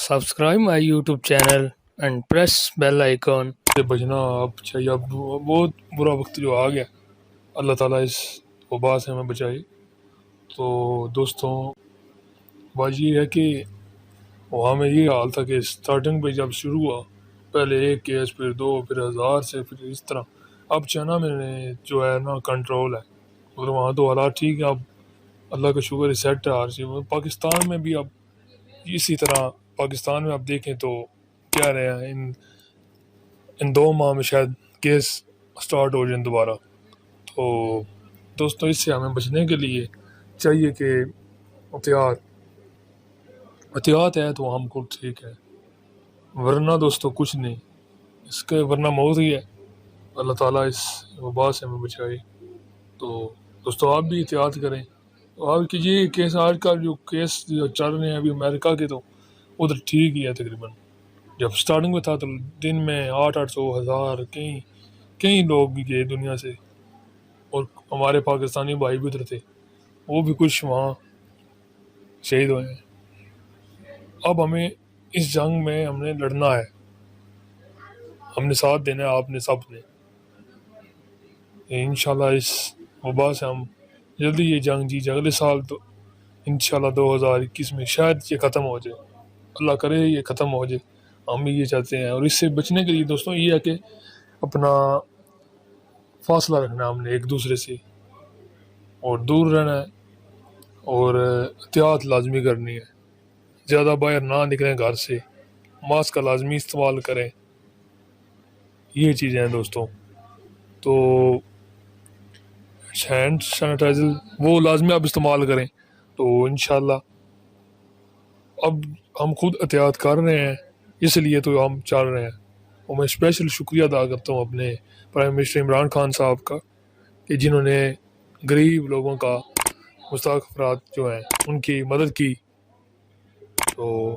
Subscribe my YouTube channel and press bell icon. سے بچنا اب چاہیے. اب بہت برا وقت جو آ گیا، اللہ تعالیٰ اس وبا سے ہمیں بچائے. تو دوستوں بات یہ ہے کہ وہاں میں یہ حال تھا کہ سٹارٹنگ پہ جب شروع ہوا پہلے 1 کیس پھر 2 پھر 1000 سے پھر اس طرح. اب چائنا میں جو ہے نا کنٹرول ہے، مگر وہاں تو حالات ٹھیک ہے. اب اللہ کا شکر ہے سیٹ ہے ہر چیز. پاکستان میں بھی اب اسی طرح پاکستان میں آپ دیکھیں تو کہہ رہے ہیں ان 2 ماہ میں شاید کیس سٹارٹ ہو جائیں دوبارہ. تو دوستوں اس سے ہمیں بچنے کے لیے چاہیے کہ احتیاط ہے تو ہم کو ٹھیک ہے، ورنہ دوستوں کچھ نہیں، اس کے ورنہ موت ہی ہے. اللہ تعالیٰ اس وبا سے ہمیں بچائے. تو دوستوں آپ بھی احتیاط کریں. اور کہ یہ کیس آج کل جو کیس جو چل رہے ہیں ابھی امریکہ کے، تو ادھر ٹھیک ہی ہے تقریباً. جب سٹارٹنگ میں تھا تو دن میں 800 1000 کئی لوگ بھی گئے دنیا سے، اور ہمارے پاکستانی بھائی بھی ادھر تھے، وہ بھی کچھ وہاں شہید ہوئے ہیں. اب ہمیں اس جنگ میں ہم نے لڑنا ہے، ہم نے ساتھ دینا ہے، آپ نے سب نے. انشاءاللہ اس وبا سے ہم جلدی یہ جنگ جی جائیں. اگلے سال تو انشاءاللہ 2021 میں شاید یہ ختم ہو جائے، اللہ کرے یہ ختم ہو جائے، ہم بھی یہ چاہتے ہیں. اور اس سے بچنے کے لیے دوستوں یہ ہے کہ اپنا فاصلہ رکھنا ہے ہم نے ایک دوسرے سے، اور دور رہنا ہے، اور احتیاط لازمی کرنی ہے. زیادہ باہر نہ نکلیں گھر سے، ماسک کا لازمی استعمال کریں. یہ چیزیں ہیں دوستوں. تو ہینڈ سینیٹائزر وہ لازمی آپ استعمال کریں. تو انشاءاللہ اب ہم خود احتیاط کر رہے ہیں، اس لیے تو ہم چل رہے ہیں. اور میں اسپیشل شکریہ ادا کرتا ہوں اپنے پرائم منسٹر عمران خان صاحب کا، کہ جنہوں نے غریب لوگوں کا، مستحق افراد جو ہیں ان کی مدد کی. تو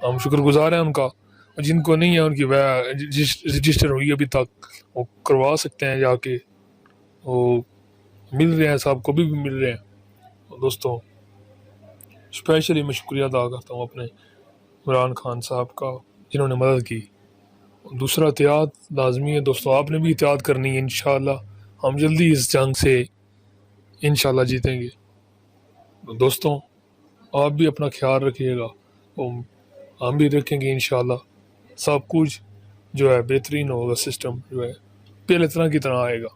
ہم شکر گزار ہیں ان کا. اور جن کو نہیں ہے ان کی رجسٹر ہوئی ابھی تک، وہ کروا سکتے ہیں جا کے، وہ مل رہے ہیں، سب کو بھی مل رہے ہیں. دوستوں اسپیشلی میں شکریہ ادا کرتا ہوں اپنے عمران خان صاحب کا، جنہوں نے مدد کی. دوسرا احتیاط لازمی ہے دوستوں، آپ نے بھی احتیاط کرنی ہے. انشاءاللہ ہم جلدی اس جنگ سے انشاءاللہ جیتیں گے. دوستوں آپ بھی اپنا خیال رکھیے گا، ہم بھی رکھیں گے. انشاءاللہ سب کچھ جو ہے بہترین ہوگا، سسٹم جو ہے پہلے طرح کی طرح آئے گا.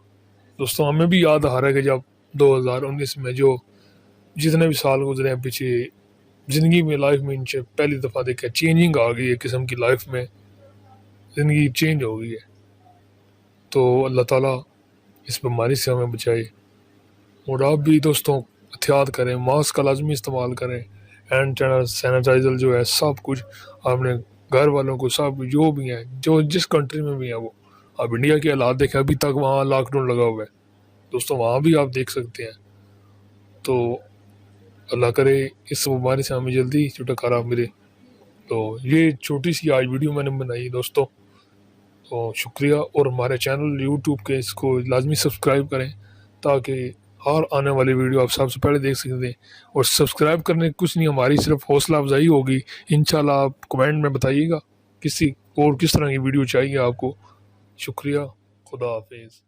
دوستوں ہمیں بھی یاد آ رہا ہے کہ جب 2019 میں جو جتنے بھی سال گزرے ہیں پیچھے زندگی میں، لائف میں پہلی دفعہ دیکھا چینجنگ آ گئی ہے قسم کی، لائف میں زندگی چینج ہو گئی ہے. تو اللہ تعالیٰ اس بیماری سے ہمیں بچائے. اور آپ بھی دوستوں احتیاط کریں، ماسک کا لازمی استعمال کریں، ہینڈ سینیٹائزر جو ہے سب کچھ آپ نے گھر والوں کو، سب جو بھی ہیں، جو جس کنٹری میں بھی ہیں، وہ آپ انڈیا کے حالات دیکھیں، ابھی تک وہاں لاک ڈاؤن لگا ہوا ہے دوستوں، وہاں بھی آپ دیکھ سکتے ہیں. تو اللہ کرے اس بیماری سے ہمیں جلدی چھٹکارا ملے. تو یہ چھوٹی سی آج ویڈیو میں نے بنائی دوستوں، تو شکریہ. اور ہمارے چینل یوٹیوب کے اس کو لازمی سبسکرائب کریں، تاکہ ہر آنے والی ویڈیو آپ سب سے پہلے دیکھ سکتے ہیں. اور سبسکرائب کرنے کچھ نہیں، ہماری صرف حوصلہ افزائی ہوگی. انشاءاللہ آپ کمنٹ میں بتائیے گا کس طرح کی ویڈیو چاہیے آپ کو. شکریہ. خدا حافظ.